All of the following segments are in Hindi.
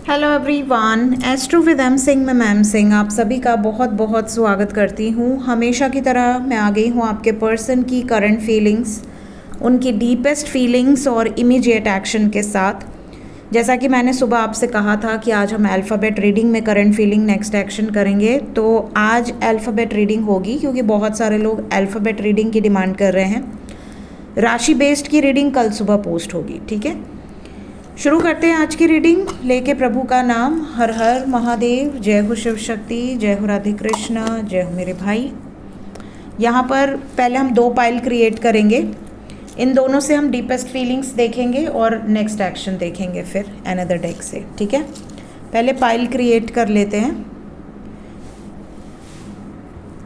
Hello everyone, astro with M Singh में मैम सिंह आप सभी का बहुत बहुत स्वागत करती हूँ। हमेशा की तरह मैं आ गई हूँ आपके पर्सन की करंट फीलिंग्स, उनकी डीपेस्ट फीलिंग्स और इमीडिएट एक्शन के साथ। जैसा कि मैंने सुबह आपसे कहा था कि आज हम अल्फ़ाबेट रीडिंग में करंट फीलिंग नेक्स्ट एक्शन करेंगे, तो आज अल्फ़ाबेट रीडिंग होगी क्योंकि बहुत सारे लोग अल्फ़ाबेट रीडिंग की डिमांड कर रहे हैं। राशि बेस्ड की रीडिंग कल सुबह पोस्ट होगी, ठीक है। शुरू करते हैं आज की रीडिंग लेके प्रभु का नाम। हर हर महादेव, जय हो शिव शक्ति, जय हो राधे कृष्ण, जय हो मेरे भाई। यहाँ पर पहले हम 2 पाइल क्रिएट करेंगे, इन दोनों से हम डीपेस्ट फीलिंग्स देखेंगे और नेक्स्ट एक्शन देखेंगे फिर अनदर डेक से, ठीक है। पहले पाइल क्रिएट कर लेते हैं।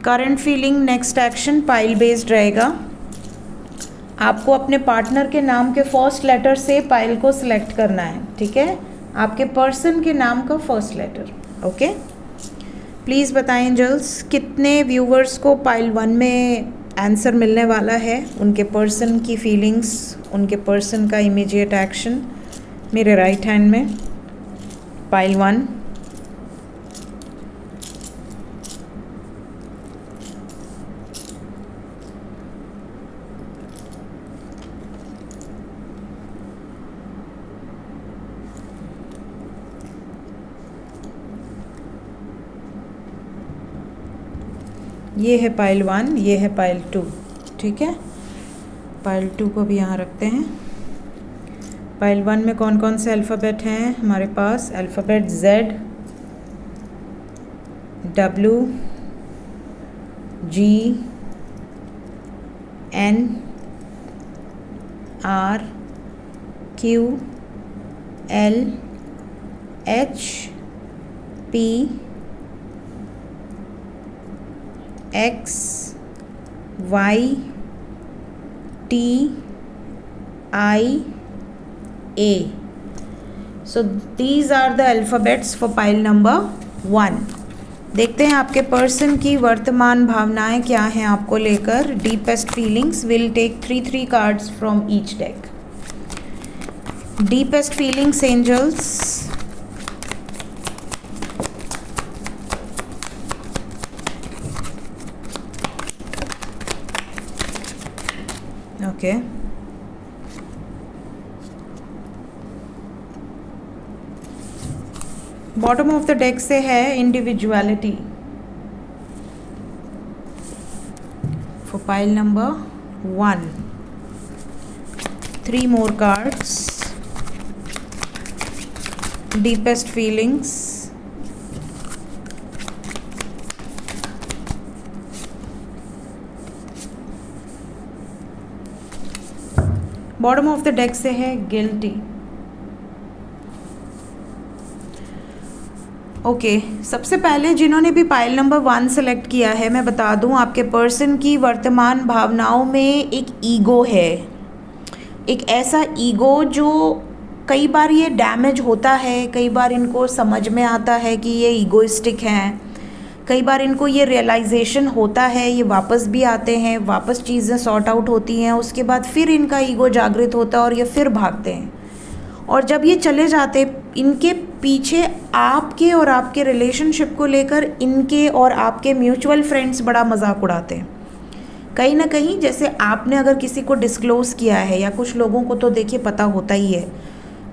Current feeling next action pile based रहेगा। आपको अपने पार्टनर के नाम के फर्स्ट लेटर से पाइल को सिलेक्ट करना है, ठीक है। आपके पर्सन के नाम का फर्स्ट लेटर, ओके। प्लीज़ बताएं एंजल्स, कितने व्यूवर्स को पाइल 1 में आंसर मिलने वाला है, उनके पर्सन की फीलिंग्स, उनके पर्सन का इमीडिएट एक्शन। मेरे राइट हैंड में पाइल 1, ये है पाइल 1, ये है पाइल 2, ठीक है। पाइल 2 को भी यहाँ रखते हैं। पाइल 1 में कौन कौन से अल्फ़ाबेट हैं हमारे पास? Alphabet Z, W, G, N, R, Q, L, H, P, X, Y, T, I, A. So these are the alphabets for pile number 1. देखते हैं आपके पर्सन की वर्तमान भावनाएं क्या हैं आपको लेकर। Deepest feelings will take 3 cards from each deck. Deepest feelings angels, okay. Bottom of the deck से है individuality for pile number 1। 3 more cards. Deepest feelings. Bottom of the deck से है गिल्टी। ओके, सबसे पहले जिन्होंने भी पाइल नंबर 1 सेलेक्ट किया है, मैं बता दूं आपके पर्सन की वर्तमान भावनाओं में एक ईगो है। एक ऐसा ईगो जो कई बार ये डैमेज होता है, कई बार इनको समझ में आता है कि ये ईगोइस्टिक हैं, कई बार इनको ये रियलाइजेशन होता है, ये वापस भी आते हैं, वापस चीज़ें सॉर्ट आउट होती हैं, उसके बाद फिर इनका ईगो जागृत होता है और ये फिर भागते हैं। और जब ये चले जाते, इनके पीछे आपके और आपके रिलेशनशिप को लेकर इनके और आपके म्यूचुअल फ्रेंड्स बड़ा मजाक उड़ाते हैं। कहीं ना कहीं जैसे आपने अगर किसी को डिस्क्लोज़ किया है, या कुछ लोगों को तो देखिए पता होता ही है,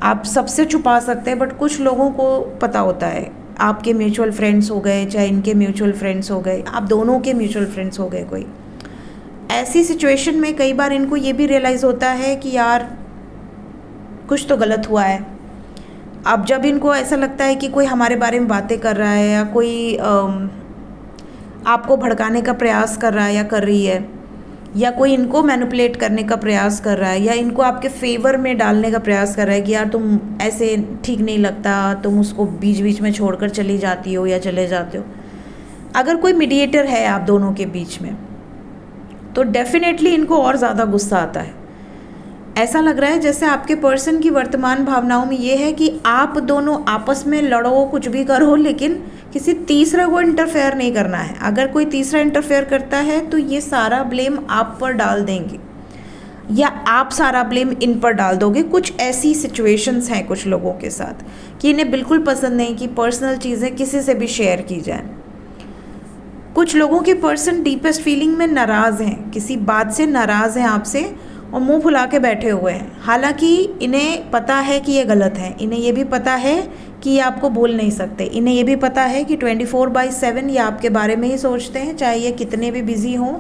आप सबसे छुपा सकते हैं, बट कुछ लोगों को पता होता है। आपके म्यूचुअल फ्रेंड्स हो गए, चाहे इनके म्यूचुअल फ्रेंड्स हो गए, आप दोनों के म्यूचुअल फ्रेंड्स हो गए कोई। ऐसी सिचुएशन में कई बार इनको ये भी रियलाइज़ होता है कि यार कुछ तो गलत हुआ है। अब जब इनको ऐसा लगता है कि कोई हमारे बारे में बातें कर रहा है, या कोई आपको भड़काने का प्रयास कर रहा है या कर रही है, या कोई इनको मैनिपुलेट करने का प्रयास कर रहा है, या इनको आपके फेवर में डालने का प्रयास कर रहा है कि यार तुम ऐसे ठीक नहीं लगता, तुम उसको बीच बीच में छोड़कर चली जाती हो या चले जाते हो। अगर कोई मीडिएटर है आप दोनों के बीच में, तो डेफिनेटली इनको और ज़्यादा गुस्सा आता है। ऐसा लग रहा है जैसे आपके पर्सन की वर्तमान भावनाओं में ये है कि आप दोनों आपस में लड़ो, कुछ भी करो, लेकिन किसी तीसरे को इंटरफेयर नहीं करना है। अगर कोई तीसरा इंटरफेयर करता है तो ये सारा ब्लेम आप पर डाल देंगे, या आप सारा ब्लेम इन पर डाल दोगे। कुछ ऐसी सिचुएशंस हैं कुछ लोगों के साथ कि इन्हें बिल्कुल पसंद नहीं कि पर्सनल चीज़ें किसी से भी शेयर की जाए। कुछ लोगों के पर्सन डीपेस्ट फीलिंग में नाराज़ हैं, किसी बात से नाराज़ हैं आपसे और मुंह फुला के बैठे हुए हैं। हालांकि इन्हें पता है कि ये गलत है, इन्हें ये भी पता है कि ये आपको भूल नहीं सकते, इन्हें ये भी पता है कि 24/7 ये आपके बारे में ही सोचते हैं, चाहे ये कितने भी बिज़ी हों,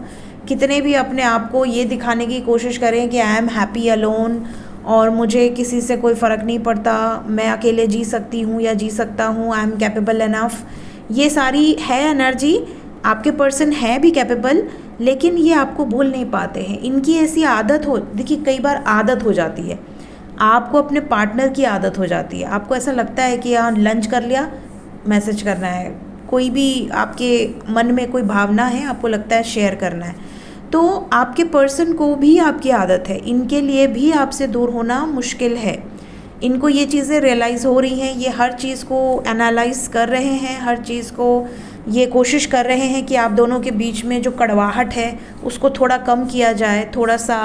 कितने भी अपने आप को ये दिखाने की कोशिश करें कि आई एम हैप्पी अलोन और मुझे किसी से कोई फ़र्क नहीं पड़ता, मैं अकेले जी सकती हूँ या जी सकता हूँ, आई एम कैपेबल इनफ। ये सारी है एनर्जी, आपके पर्सन है भी कैपेबल, लेकिन ये आपको भूल नहीं पाते हैं। इनकी ऐसी आदत हो, देखिए कई बार आदत हो जाती है, आपको अपने पार्टनर की आदत हो जाती है, आपको ऐसा लगता है कि हाँ लंच कर लिया मैसेज करना है, कोई भी आपके मन में कोई भावना है आपको लगता है शेयर करना है, तो आपके पर्सन को भी आपकी आदत है, इनके लिए भी आपसे दूर होना मुश्किल है। इनको ये चीज़ें रियलाइज़ हो रही हैं, ये हर चीज़ को एनालाइज कर रहे हैं, हर चीज़ को ये कोशिश कर रहे हैं कि आप दोनों के बीच में जो कड़वाहट है उसको थोड़ा कम किया जाए, थोड़ा सा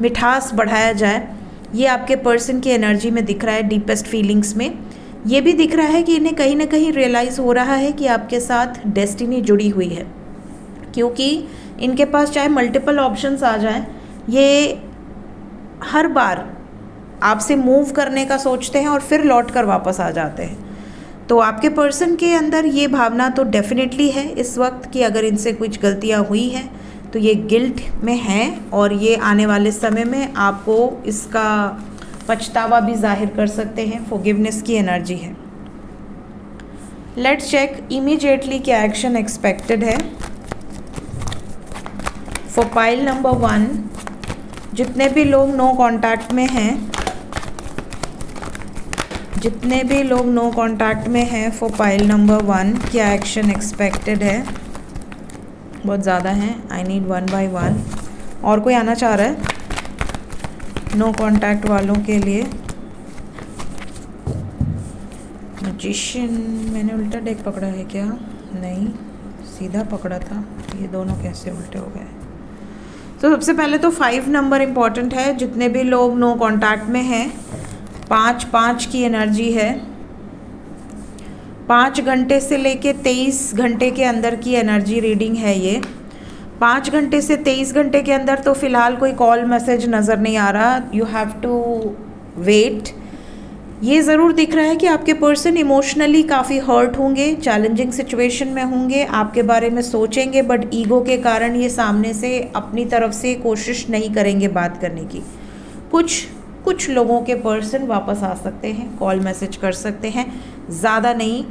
मिठास बढ़ाया जाए। ये आपके पर्सन की एनर्जी में दिख रहा है, डीपेस्ट फीलिंग्स में। ये भी दिख रहा है कि इन्हें कहीं ना कहीं रियलाइज़ हो रहा है कि आपके साथ डेस्टिनी जुड़ी हुई है, क्योंकि इनके पास चाहे मल्टीपल ऑप्शंस आ जाएं, ये हर बार आपसे मूव करने का सोचते हैं और फिर लौट कर वापस आ जाते हैं। तो आपके पर्सन के अंदर ये भावना तो डेफिनेटली है इस वक्त कि अगर इनसे कुछ गलतियाँ हुई हैं तो ये गिल्ट में हैं और ये आने वाले समय में आपको इसका पछतावा भी जाहिर कर सकते हैं। फॉरगिवनेस की एनर्जी है। लेट्स चेक इमीडिएटली क्या एक्शन एक्सपेक्टेड है फॉर पाइल नंबर 1। जितने भी लोग नो कांटेक्ट में हैं, जितने भी लोग नो कांटेक्ट में हैं फॉर पाइल नंबर 1, क्या एक्शन एक्सपेक्टेड है। बहुत ज़्यादा हैं, आई नीड 1 by 1। और कोई आना चाह रहा है नो कांटेक्ट वालों के लिए। मैजिशियन, मैंने उल्टा डेक पकड़ा है क्या? नहीं, सीधा पकड़ा था। ये दोनों कैसे उल्टे हो गए? तो सबसे पहले तो 5 नंबर इम्पॉर्टेंट है। जितने भी लोग नो कांटेक्ट में हैं, 5 की एनर्जी है। 5 घंटे से लेके 23 घंटे के अंदर की एनर्जी रीडिंग है ये। 5 घंटे से 23 घंटे के अंदर तो फ़िलहाल कोई कॉल मैसेज नज़र नहीं आ रहा। You have to wait. ये ज़रूर दिख रहा है कि आपके पर्सन इमोशनली काफ़ी हर्ट होंगे, चैलेंजिंग सिचुएशन में होंगे, आपके बारे में सोचेंगे, बट ईगो के कारण ये सामने से अपनी तरफ से कोशिश नहीं करेंगे बात करने की। कुछ लोगों के पर्सन वापस आ सकते हैं, कॉल मैसेज कर सकते हैं, ज़्यादा नहीं,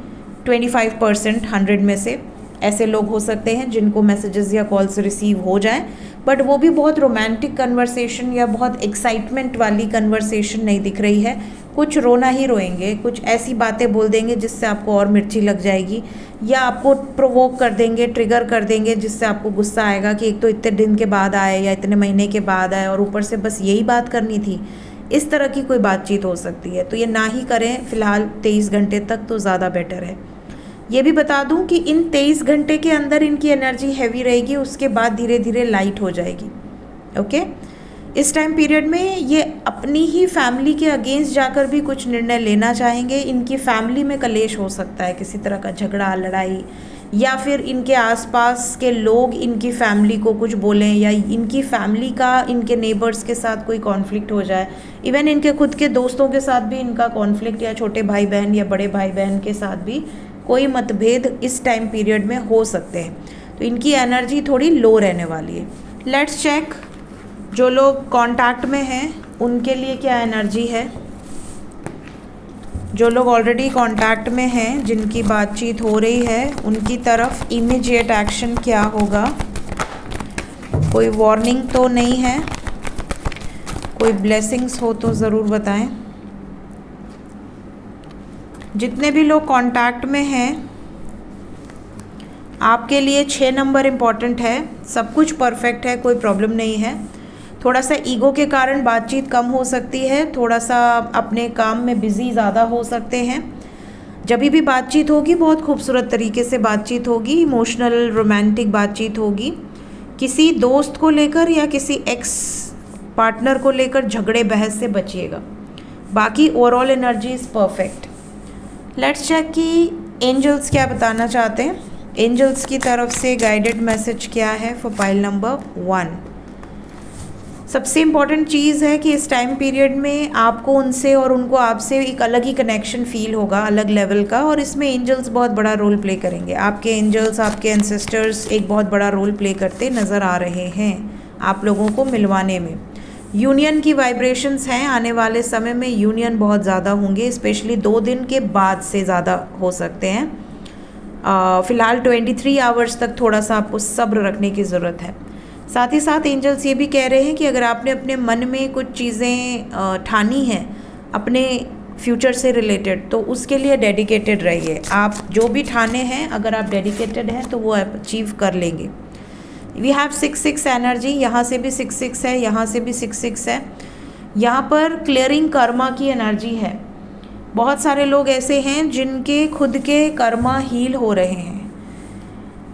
25% 100 में से ऐसे लोग हो सकते हैं जिनको मैसेजेस या कॉल्स रिसीव हो जाएं, बट वो भी बहुत रोमांटिक कन्वर्सेशन या बहुत एक्साइटमेंट वाली कन्वर्सेशन नहीं दिख रही है। कुछ रोना ही रोएंगे, कुछ ऐसी बातें बोल देंगे जिससे आपको और मिर्ची लग जाएगी, या आपको प्रोवोक कर देंगे, ट्रिगर कर देंगे, जिससे आपको गुस्सा आएगा कि एक तो इतने दिन के बाद आए या इतने महीने के बाद आए और ऊपर से बस यही बात करनी थी। इस तरह की कोई बातचीत हो सकती है, तो ये ना ही करें फ़िलहाल 23 घंटे तक, तो ज़्यादा बेटर है। ये भी बता दूं कि इन 23 घंटे के अंदर इनकी एनर्जी हैवी रहेगी, उसके बाद धीरे धीरे लाइट हो जाएगी। ओके, इस टाइम पीरियड में ये अपनी ही फैमिली के अगेंस्ट जाकर भी कुछ निर्णय लेना चाहेंगे। इनकी फैमिली में कलेश हो सकता है, किसी तरह का झगड़ा, लड़ाई, या फिर इनके आसपास के लोग इनकी फैमिली को कुछ बोलें, या इनकी फैमिली का इनके नेबर्स के साथ कोई कॉन्फ्लिक्ट हो जाए। इवन इनके खुद के दोस्तों के साथ भी इनका कॉन्फ्लिक्ट, या छोटे भाई बहन या बड़े भाई बहन के साथ भी कोई मतभेद इस टाइम पीरियड में हो सकते हैं। तो इनकी एनर्जी थोड़ी लो रहने वाली है। लेट्स चेक जो लोग कांटेक्ट में हैं उनके लिए क्या एनर्जी है। जो लोग ऑलरेडी कांटेक्ट में हैं, जिनकी बातचीत हो रही है, उनकी तरफ इमीडिएट एक्शन क्या होगा। कोई वार्निंग तो नहीं है, कोई ब्लेसिंग्स हो तो ज़रूर बताएं। जितने भी लोग कांटेक्ट में हैं, आपके लिए 6 नंबर इम्पॉर्टेंट है। सब कुछ परफेक्ट है, कोई प्रॉब्लम नहीं है। थोड़ा सा ईगो के कारण बातचीत कम हो सकती है, थोड़ा सा अपने काम में बिज़ी ज़्यादा हो सकते हैं। जब भी बातचीत होगी बहुत खूबसूरत तरीके से बातचीत होगी, इमोशनल रोमांटिक बातचीत होगी। किसी दोस्त को लेकर या किसी एक्स पार्टनर को लेकर झगड़े बहस से बचिएगा। बाकी overall energy is perfect. Let's check कि एंजल्स क्या बताना चाहते हैं। एंजल्स की तरफ से गाइडेड मैसेज क्या है फॉर पाइल नंबर 1। सबसे इम्पॉर्टेंट चीज़ है कि इस टाइम पीरियड में आपको उनसे और उनको आपसे एक अलग ही कनेक्शन फील होगा, अलग लेवल का, और इसमें एंजल्स बहुत बड़ा रोल प्ले करेंगे। आपके एंजल्स, आपके एंसेस्टर्स एक बहुत बड़ा रोल प्ले करते नज़र आ रहे हैं आप लोगों को मिलवाने में। यूनियन की वाइब्रेशंस हैं, आने वाले समय में यूनियन बहुत ज़्यादा होंगे, स्पेशली 2 दिन के बाद से ज़्यादा हो सकते हैं। फ़िलहाल 23 आवर्स तक थोड़ा सा आपको सब्र रखने की ज़रूरत है। साथ ही साथ एंजल्स ये भी कह रहे हैं कि अगर आपने अपने मन में कुछ चीज़ें ठानी हैं अपने फ्यूचर से रिलेटेड, तो उसके लिए डेडिकेटेड रहिए। आप जो भी ठाने हैं, अगर आप डेडिकेटेड हैं तो वो अचीव कर लेंगे। वी हैव 6-6 एनर्जी, यहाँ से भी 6-6 है, यहाँ से भी 6-6 है। यहाँ पर क्लियरिंग कर्मा की एनर्जी है। बहुत सारे लोग ऐसे हैं जिनके खुद के कर्मा हील हो रहे हैं।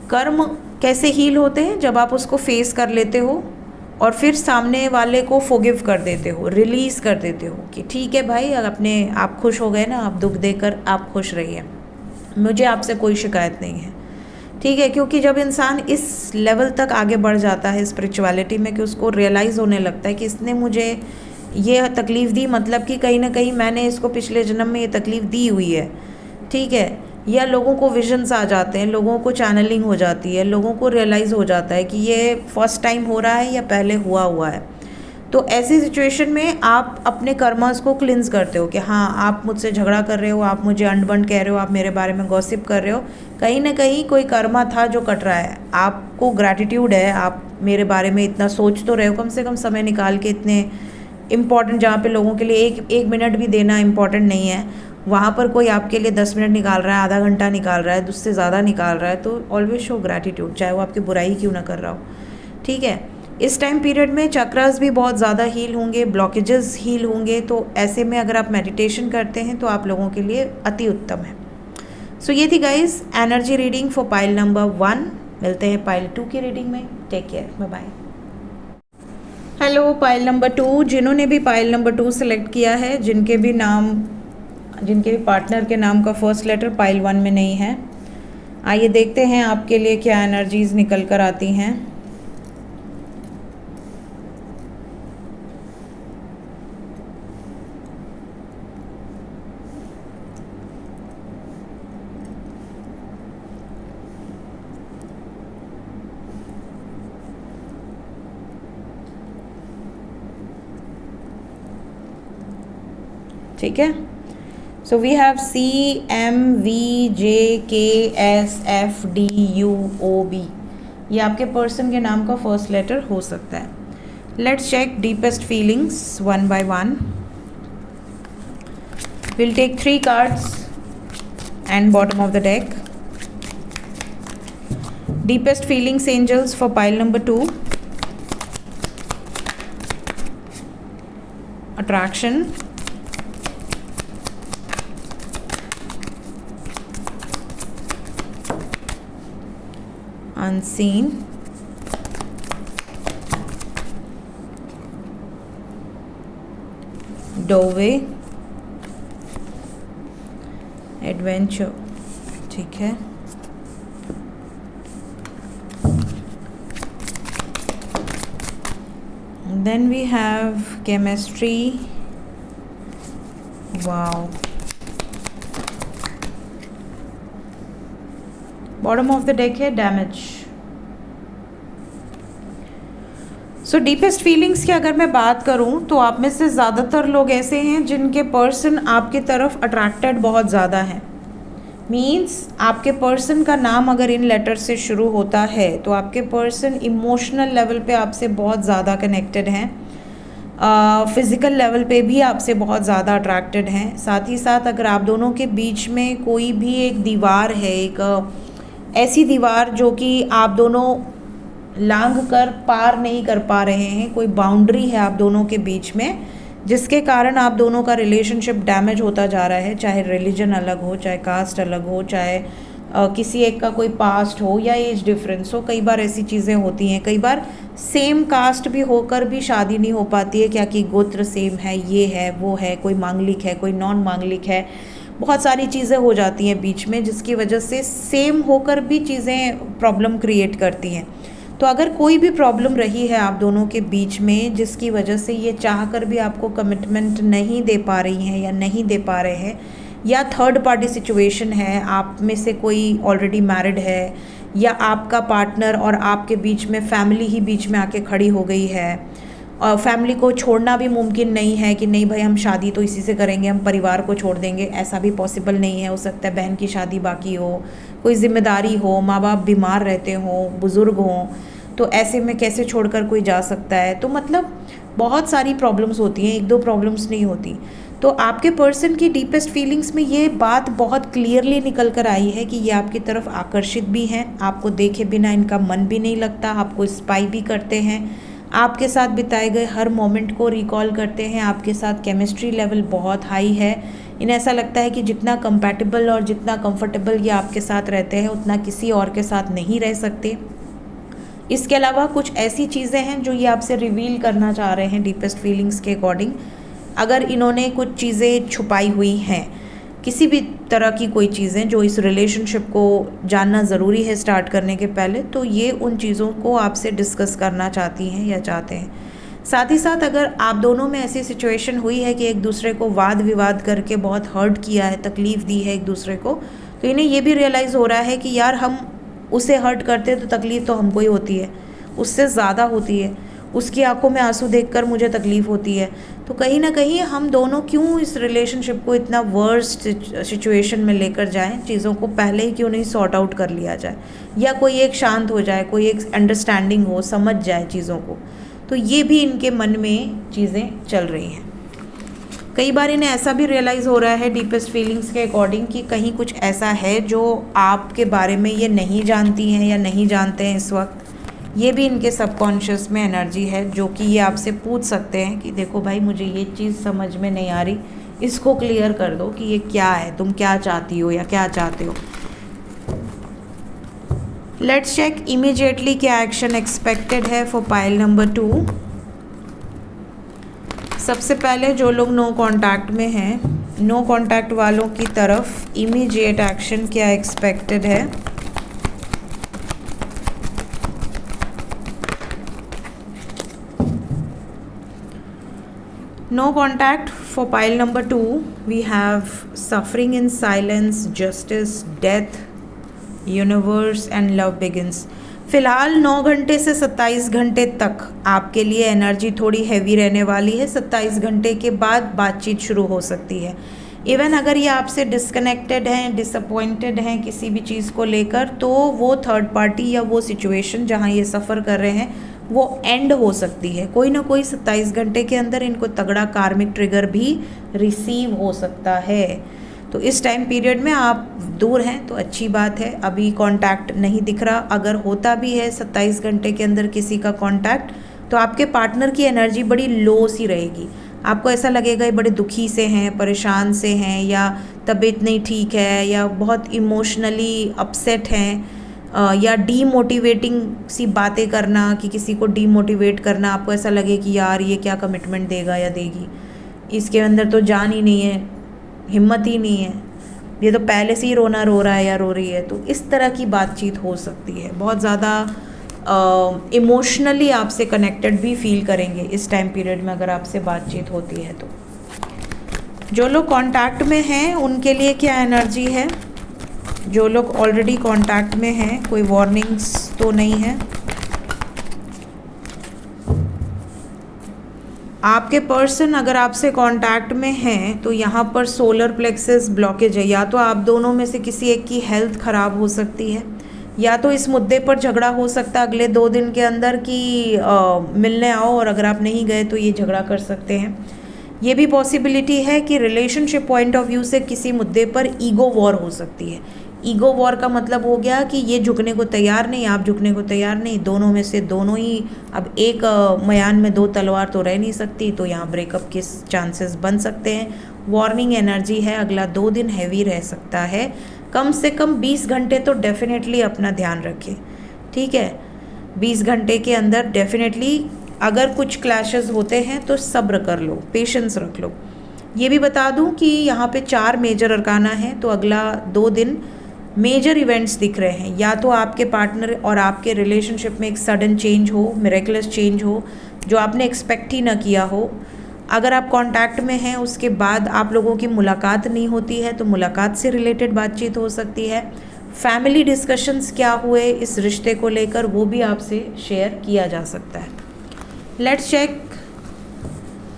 कर्म कैसे हील होते हैं? जब आप उसको फेस कर लेते हो और फिर सामने वाले को फॉरगिव कर देते हो, रिलीज़ कर देते हो कि ठीक है भाई, अपने आप खुश हो गए ना, आप दुख देकर आप खुश रहिए, मुझे आपसे कोई शिकायत नहीं है, ठीक है। क्योंकि जब इंसान इस लेवल तक आगे बढ़ जाता है स्पिरिचुअलिटी में कि उसको रियलाइज़ होने लगता है कि इसने मुझे ये तकलीफ़ दी, मतलब कि कहीं ना कहीं मैंने इसको पिछले जन्म में ये तकलीफ़ दी हुई है, ठीक है। या लोगों को विजन्स आ जाते हैं, लोगों को चैनलिंग हो जाती है, लोगों को रियलाइज़ हो जाता है कि ये फर्स्ट टाइम हो रहा है या पहले हुआ है। तो ऐसी सिचुएशन में आप अपने कर्मास को क्लिंस करते हो कि हाँ, आप मुझसे झगड़ा कर रहे हो, आप मुझे अंड-बंड कह रहे हो, आप मेरे बारे में गॉसिप कर रहे हो, कहीं ना कहीं कोई कर्मा था जो कट रहा है। आपको ग्रैटिट्यूड है, आप मेरे बारे में इतना सोच तो रहे हो, कम से कम समय निकाल के, इतने इम्पॉर्टेंट जहाँ पे लोगों के लिए एक मिनट भी देना इम्पॉर्टेंट नहीं है, वहाँ पर कोई आपके लिए 10 मिनट निकाल रहा है, आधा घंटा निकाल रहा है, उससे ज़्यादा निकाल रहा है, तो ऑलवेज शो ग्रैटिट्यूड, चाहे वो आपकी बुराई क्यों ना कर रहा हो, ठीक है। इस टाइम पीरियड में चक्रास भी बहुत ज़्यादा हील होंगे, ब्लॉकेजेस हील होंगे, तो ऐसे में अगर आप मेडिटेशन करते हैं तो आप लोगों के लिए अति उत्तम है। सो ये थी guys energy reading for pile number 1। मिलते हैं पाइल 2 की रीडिंग में। Take care, bye bye. Hello pile number 2, जिन्होंने भी पाइल नंबर 2 सेलेक्ट किया है, जिनके भी पार्टनर के नाम का फर्स्ट लेटर पाइल 1 में नहीं है, आइए देखते हैं आपके लिए क्या एनर्जीज निकल कर आती हैं। ठीक है, सो वी हैव CMVJKSFDUOB, ये आपके पर्सन के नाम का फर्स्ट लेटर हो सकता है। Let's check deepest feelings one by one. Will take 3 cards and bottom of the deck. Deepest feelings angels for pile number 2। Attraction, unseen, doorway, adventure, ठीक है। Then we have chemistry, wow, bottom of the deck है डैमेज। सो डीपेस्ट फीलिंग्स की अगर मैं बात करूं तो आप में से ज़्यादातर लोग ऐसे हैं जिनके पर्सन आपकी तरफ अट्रैक्टेड बहुत ज़्यादा हैं। मीन्स आपके पर्सन का नाम अगर इन लेटर से शुरू होता है तो आपके पर्सन इमोशनल लेवल पे आपसे बहुत ज़्यादा कनेक्टेड हैं, फिज़िकल लेवल पे भी आपसे बहुत ज़्यादा अट्रैक्टेड हैं। साथ ही साथ अगर आप दोनों के बीच में कोई भी एक दीवार है, एक ऐसी दीवार जो कि आप दोनों लांघ कर पार नहीं कर पा रहे हैं, कोई बाउंड्री है आप दोनों के बीच में, जिसके कारण आप दोनों का रिलेशनशिप डैमेज होता जा रहा है, चाहे रिलीजन अलग हो, चाहे कास्ट अलग हो, चाहे किसी एक का कोई पास्ट हो या एज डिफरेंस हो, कई बार ऐसी चीज़ें होती हैं। कई बार सेम कास्ट भी होकर भी शादी नहीं हो पाती है, क्या कि गोत्र सेम है, ये है वो है, कोई मांगलिक है कोई नॉन मांगलिक है, बहुत सारी चीज़ें हो जाती हैं बीच में, जिसकी वजह से सेम होकर भी चीज़ें प्रॉब्लम क्रिएट करती हैं। तो अगर कोई भी प्रॉब्लम रही है आप दोनों के बीच में, जिसकी वजह से ये चाह कर भी आपको कमिटमेंट नहीं दे पा रही हैं या नहीं दे पा रहे हैं, या थर्ड पार्टी सिचुएशन है, आप में से कोई ऑलरेडी मैरिड है या आपका पार्टनर और आपके बीच में फैमिली ही बीच में आके खड़ी हो गई है, और फैमिली को छोड़ना भी मुमकिन नहीं है कि नहीं भाई हम शादी तो इसी से करेंगे, हम परिवार को छोड़ देंगे, ऐसा भी पॉसिबल नहीं है। हो सकता है बहन की शादी बाकी हो, कोई जिम्मेदारी हो, माँ बाप बीमार रहते हों, बुज़ुर्ग हों, तो ऐसे में कैसे छोड़कर कोई जा सकता है। तो मतलब बहुत सारी प्रॉब्लम्स होती हैं, एक दो प्रॉब्लम्स नहीं होती। तो आपके पर्सन की डीपेस्ट फीलिंग्स में ये बात बहुत क्लियरली निकल कर आई है कि ये आपकी तरफ आकर्षित भी हैं, आपको देखे बिना इनका मन भी नहीं लगता, आपको स्पाई भी करते हैं, आपके साथ बिताए गए हर मोमेंट को रिकॉल करते हैं, आपके साथ केमिस्ट्री लेवल बहुत हाई है। इन्हें ऐसा लगता है कि जितना कंपैटिबल और जितना कंफर्टेबल ये आपके साथ रहते हैं उतना किसी और के साथ नहीं रह सकते। इसके अलावा कुछ ऐसी चीज़ें हैं जो ये आपसे रिवील करना चाह रहे हैं डीपेस्ट फीलिंग्स के अकॉर्डिंग। अगर इन्होंने कुछ चीज़ें छुपाई हुई हैं, किसी भी तरह की कोई चीज़ें जो इस रिलेशनशिप को जानना ज़रूरी है स्टार्ट करने के पहले, तो ये उन चीज़ों को आपसे डिस्कस करना चाहती हैं या चाहते हैं। साथ ही साथ अगर आप दोनों में ऐसी सिचुएशन हुई है कि एक दूसरे को वाद विवाद करके बहुत हर्ट किया है, तकलीफ़ दी है एक दूसरे को, तो इन्हें ये भी रियलाइज़ हो रहा है कि यार हम उसे हर्ट करते तो तकलीफ़ तो हमको ही होती है, उससे ज़्यादा होती है, उसकी आंखों में आंसू देखकर मुझे तकलीफ़ होती है। तो कहीं ना कहीं हम दोनों क्यों इस रिलेशनशिप को इतना वर्स्ट सिचुएशन में लेकर जाएं, चीज़ों को पहले ही क्यों नहीं सॉर्ट आउट कर लिया जाए, या कोई एक शांत हो जाए, कोई एक अंडरस्टैंडिंग हो, समझ जाए चीज़ों को। तो ये भी इनके मन में चीज़ें चल रही हैं। कई बार इन्हें ऐसा भी रियलाइज़ हो रहा है डीपेस्ट फीलिंग्स के अकॉर्डिंग कि कहीं कुछ ऐसा है जो आपके बारे में ये नहीं जानती हैं या नहीं जानते हैं इस वक्त। ये भी इनके सबकॉन्शियस में एनर्जी है जो कि ये आपसे पूछ सकते हैं कि देखो भाई मुझे ये चीज़ समझ में नहीं आ रही, इसको क्लियर कर दो कि ये क्या है, तुम क्या चाहती हो या क्या चाहते हो। लेट्स चेक इमीडिएटली क्या एक्शन एक्सपेक्टेड है फॉर पाइल नंबर 2। सबसे पहले जो लोग नो कांटेक्ट में हैं, नो कांटेक्ट वालों की तरफ इमीडिएट एक्शन क्या एक्सपेक्टेड है। No contact for pile number 2. We have suffering in silence, justice, death, universe and love begins. फ़िलहाल 9 घंटे से 27 घंटे तक आपके लिए एनर्जी थोड़ी हैवी रहने वाली है। 27 घंटे के बाद बातचीत शुरू हो सकती है। इवन अगर ये आपसे डिस्कनेक्टेड हैं, डिसअपॉइंटेड हैं किसी भी चीज़ को लेकर, तो वो थर्ड पार्टी या वो सिचुएशन जहाँ ये सफ़र कर रहे हैं वो एंड हो सकती है। कोई ना कोई 27 घंटे के अंदर इनको तगड़ा कार्मिक ट्रिगर भी रिसीव हो सकता है। तो इस टाइम पीरियड में आप दूर हैं तो अच्छी बात है, अभी कांटेक्ट नहीं दिख रहा। अगर होता भी है 27 घंटे के अंदर किसी का कांटेक्ट, तो आपके पार्टनर की एनर्जी बड़ी लो सी रहेगी। आपको ऐसा लगेगा ये बड़े दुखी से हैं, परेशान से हैं, या तबीयत नहीं ठीक है, या बहुत इमोशनली अपसेट हैं, या डीमोटिवेटिंग सी बातें करना, कि किसी को डीमोटिवेट करना। आपको ऐसा लगे कि यार ये क्या कमिटमेंट देगा या देगी, इसके अंदर तो जान ही नहीं है, हिम्मत ही नहीं है, ये तो पहले से ही रोना रो रहा है या रो रही है। तो इस तरह की बातचीत हो सकती है। बहुत ज़्यादा इमोशनली आपसे कनेक्टेड भी फील करेंगे इस टाइम पीरियड में अगर आपसे बातचीत होती है। तो जो लोग कांटेक्ट में हैं उनके लिए क्या एनर्जी है, जो लोग ऑलरेडी कांटेक्ट में हैं, कोई वार्निंग्स तो नहीं है। आपके पर्सन अगर आपसे कांटेक्ट में हैं तो यहाँ पर सोलर प्लेक्सस ब्लॉकेज है। या तो आप दोनों में से किसी एक की हेल्थ ख़राब हो सकती है, या तो इस मुद्दे पर झगड़ा हो सकता है अगले 2 दिन के अंदर कि मिलने आओ, और अगर आप नहीं गए तो ये झगड़ा कर सकते हैं। ये भी पॉसिबिलिटी है कि रिलेशनशिप पॉइंट ऑफ व्यू से किसी मुद्दे पर ईगो वॉर हो सकती है। ईगो वॉर का मतलब हो गया कि ये झुकने को तैयार नहीं, आप झुकने को तैयार नहीं, दोनों में से दोनों ही, अब एक मयान में 2 तलवार तो रह नहीं सकती, तो यहाँ ब्रेकअप के चांसेस बन सकते हैं। वार्निंग एनर्जी है, अगला 2 दिन हैवी रह सकता है। कम से कम 20 घंटे तो डेफिनेटली अपना ध्यान रखें, ठीक है। 20 घंटे के अंदर डेफिनेटली अगर कुछ क्लैशेस होते हैं तो सब्र कर लो, पेशेंस रख लो। ये भी बता दूं कि यहाँ पे 4 मेजर अरकाना हैं, तो अगला 2 दिन मेजर इवेंट्स दिख रहे हैं। या तो आपके पार्टनर और आपके रिलेशनशिप में एक सडन चेंज हो, मिरेकलस चेंज हो जो आपने एक्सपेक्ट ही ना किया हो। अगर आप कांटेक्ट में हैं उसके बाद आप लोगों की मुलाकात नहीं होती है तो मुलाकात से रिलेटेड बातचीत हो सकती है। फैमिली डिस्कशंस क्या हुए इस रिश्ते को लेकर वो भी आपसे शेयर किया जा सकता है। लेट्स चेक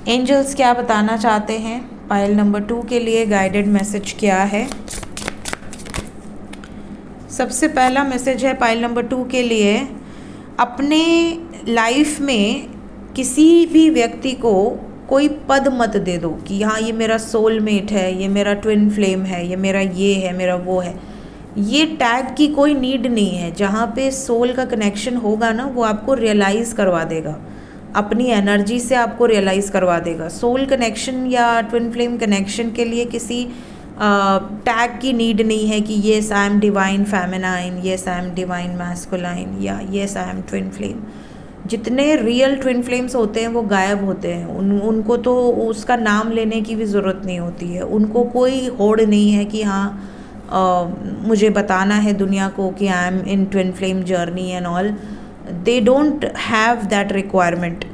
एंजल्स क्या बताना चाहते हैं पाइल नंबर 2 के लिए। गाइडेड मैसेज क्या है? सबसे पहला मैसेज है पाइल नंबर 2 के लिए, अपने लाइफ में किसी भी व्यक्ति को कोई पद मत दे दो कि हाँ ये मेरा सोलमेट है, ये मेरा ट्विन फ्लेम है, ये मेरा ये है, मेरा वो है। ये टैग की कोई नीड नहीं है। जहाँ पे सोल का कनेक्शन होगा ना वो आपको रियलाइज़ करवा देगा, अपनी एनर्जी से आपको रियलाइज़ करवा देगा। सोल कनेक्शन या ट्विन फ्लेम कनेक्शन के लिए किसी टैग की नीड नहीं है कि yes I am divine feminine, yes I am divine masculine, या yes I am twin flame. जितने रियल ट्विन फ्लेम्स होते हैं वो गायब होते हैं, उनको तो उसका नाम लेने की भी ज़रूरत नहीं होती है। उनको कोई होड़ नहीं है कि हाँ मुझे बताना है दुनिया को कि I am in twin flame journey and all. They don't have that requirement.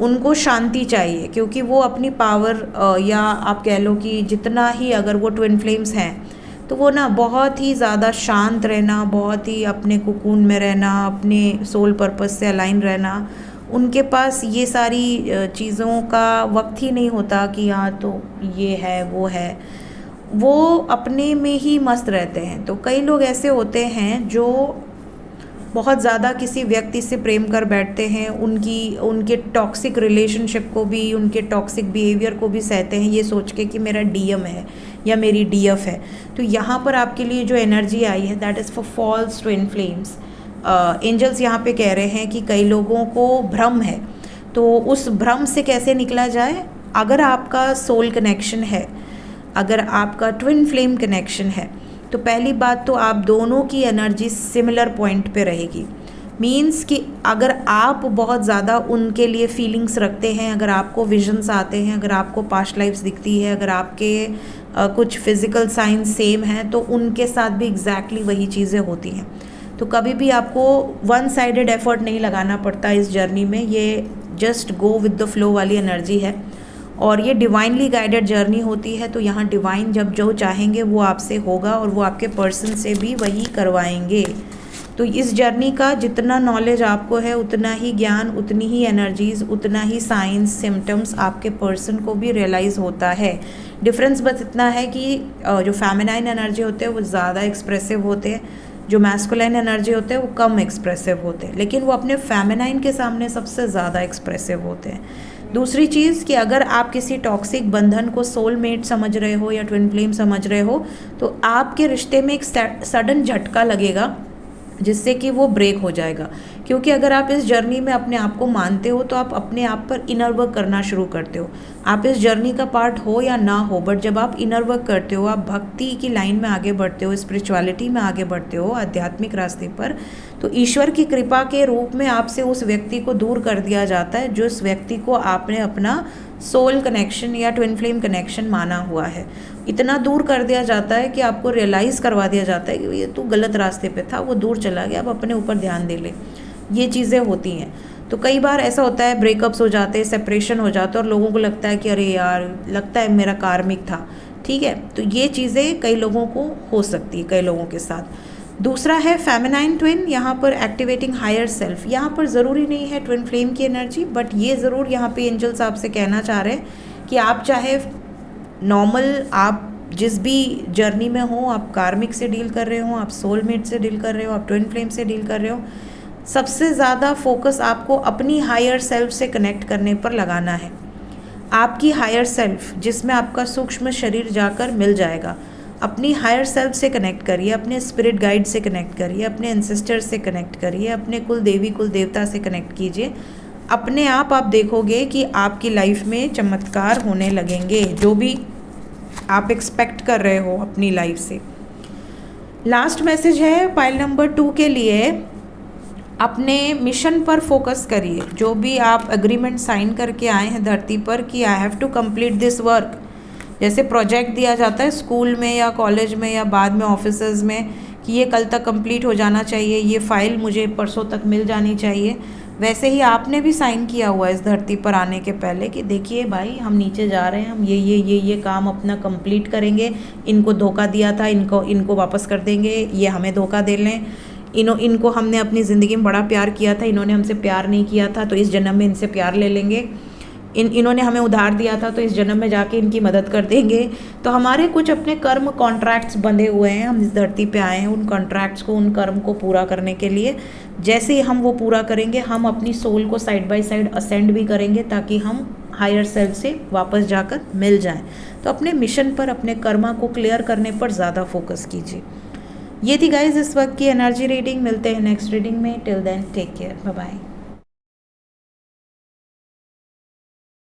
उनको शांति चाहिए क्योंकि वो अपनी पावर या आप कह लो कि जितना ही अगर वो ट्विन फ्लेम्स हैं तो वो ना बहुत ही ज़्यादा शांत रहना, बहुत ही अपने कुकून में रहना, अपने सोल पर्पस से अलाइन रहना। उनके पास ये सारी चीज़ों का वक्त ही नहीं होता कि हाँ तो ये है वो है। वो अपने में ही मस्त रहते हैं। तो कई लोग ऐसे होते हैं जो बहुत ज़्यादा किसी व्यक्ति से प्रेम कर बैठते हैं, उनके टॉक्सिक रिलेशनशिप को भी, उनके टॉक्सिक बिहेवियर को भी सहते हैं ये सोच के कि मेरा डीएम है या मेरी डीएफ है। तो यहाँ पर आपके लिए जो एनर्जी आई है that is for false twin flames. Angels यहाँ पे कह रहे हैं कि कई लोगों को भ्रम है, तो उस भ्रम से कैसे निकला जाए। अगर आपका सोल कनेक्शन है, अगर आपका ट्विन फ्लेम कनेक्शन है, तो पहली बात तो आप दोनों की एनर्जी सिमिलर पॉइंट पे रहेगी। मीन्स कि अगर आप बहुत ज़्यादा उनके लिए फीलिंग्स रखते हैं, अगर आपको विजन्स आते हैं, अगर आपको पास्ट लाइफ्स दिखती है, अगर आपके कुछ फिज़िकल साइंस सेम हैं, तो उनके साथ भी एग्जैक्टली वही चीज़ें होती हैं। तो कभी भी आपको वन साइडेड एफर्ट नहीं लगाना पड़ता इस जर्नी में। ये just go with the flow वाली एनर्जी है और ये डिवाइनली गाइडेड जर्नी होती है। तो यहाँ डिवाइन जब जो चाहेंगे वो आपसे होगा और वो आपके पर्सन से भी वही करवाएंगे। तो इस जर्नी का जितना नॉलेज आपको है उतना ही ज्ञान, उतनी ही एनर्जीज़, उतना ही साइंस सिम्टम्स आपके पर्सन को भी रियलाइज़ होता है। डिफरेंस बस इतना है कि जो फेमिनाइन एनर्जी होते हैं वो ज़्यादा एक्सप्रेसिव होते हैं, जो मैस्कुलाइन एनर्जी होते हैं वो कम एक्सप्रेसिव होते हैं, लेकिन वो अपने फेमिनाइन के सामने सबसे ज़्यादा एक्सप्रेसिव होते हैं। दूसरी चीज़ कि अगर आप किसी टॉक्सिक बंधन को सोलमेट समझ रहे हो या ट्विन फ्लेम समझ रहे हो तो आपके रिश्ते में एक सडन झटका लगेगा जिससे कि वो ब्रेक हो जाएगा। क्योंकि अगर आप इस जर्नी में अपने आप को मानते हो तो आप अपने आप पर इनर वर्क करना शुरू करते हो। आप इस जर्नी का पार्ट हो या ना हो, बट जब आप इनर वर्क करते हो, आप भक्ति की लाइन में आगे बढ़ते हो, स्पिरिचुअलिटी में आगे बढ़ते हो, आध्यात्मिक रास्ते पर, तो ईश्वर की कृपा के रूप में आपसे उस व्यक्ति को दूर कर दिया जाता है जो इस व्यक्ति को आपने अपना सोल कनेक्शन या ट्विन फ्लेम कनेक्शन माना हुआ है। इतना दूर कर दिया जाता है कि आपको रियलाइज़ करवा दिया जाता है कि ये तो गलत रास्ते पे था, वो दूर चला गया, अब अपने ऊपर ध्यान दे ले। ये चीज़ें होती हैं। तो कई बार ऐसा होता है ब्रेकअप्स हो जाते हैं, सेपरेशन हो जाता है और लोगों को लगता है कि अरे यार लगता है मेरा कार्मिक था, ठीक है। तो ये चीज़ें कई लोगों को हो सकती है, कई लोगों के साथ। दूसरा है फेमिनाइन ट्विन, यहाँ पर एक्टिवेटिंग हायर सेल्फ। यहाँ पर ज़रूरी नहीं है ट्विन फ्लेम की एनर्जी, बट ये ज़रूर यहाँ पे एंजल्स आपसे कहना चाह रहे हैं कि आप चाहे नॉर्मल, आप जिस भी जर्नी में हो, आप कार्मिक से डील कर रहे हो, आप सोलमेट से डील कर रहे हो, आप ट्विन फ्लेम से डील कर रहे हो, सबसे ज़्यादा फोकस आपको अपनी हायर सेल्फ से कनेक्ट करने पर लगाना है। आपकी हायर सेल्फ जिसमें आपका सूक्ष्म शरीर जाकर मिल जाएगा, अपनी हायर सेल्फ से कनेक्ट करिए, अपने स्पिरिट गाइड से कनेक्ट करिए, अपने एंसेस्टर से कनेक्ट करिए, अपने कुल देवी कुल देवता से कनेक्ट कीजिए। अपने आप देखोगे कि आपकी लाइफ में चमत्कार होने लगेंगे, जो भी आप एक्सपेक्ट कर रहे हो अपनी लाइफ से। लास्ट मैसेज है पाइल नंबर 2 के लिए, अपने मिशन पर फोकस करिए। जो भी आप एग्रीमेंट साइन करके आए हैं धरती पर कि I have to complete this work, जैसे प्रोजेक्ट दिया जाता है स्कूल में या कॉलेज में या बाद में ऑफिसेज में कि ये कल तक कंप्लीट हो जाना चाहिए, ये फाइल मुझे परसों तक मिल जानी चाहिए, वैसे ही आपने भी साइन किया हुआ है इस धरती पर आने के पहले कि देखिए भाई हम नीचे जा रहे हैं, हम ये काम अपना कंप्लीट करेंगे, इनको धोखा दिया था, इनको वापस कर देंगे, ये हमें धोखा दे लें, इनको हमने अपनी ज़िंदगी में बड़ा प्यार किया था, इन्होंने हमसे प्यार नहीं किया था, तो इस जन्म में इनसे प्यार ले लेंगे, इन्होंने हमें उधार दिया था तो इस जन्म में जाके इनकी मदद कर देंगे। तो हमारे कुछ अपने कर्म कॉन्ट्रैक्ट्स बंधे हुए हैं, हम इस धरती पे आए हैं उन कॉन्ट्रैक्ट्स को, उन कर्म को पूरा करने के लिए। जैसे ही हम वो पूरा करेंगे हम अपनी सोल को साइड बाय साइड असेंड भी करेंगे ताकि हम हायर सेल्फ से वापस जाकर मिल जाएं। तो अपने मिशन पर, अपने कर्मा को क्लियर करने पर ज़्यादा फोकस कीजिए। ये थी गाइज इस वक्त की एनर्जी रीडिंग। मिलते हैं नेक्स्ट रीडिंग में। Till then take care, bye bye.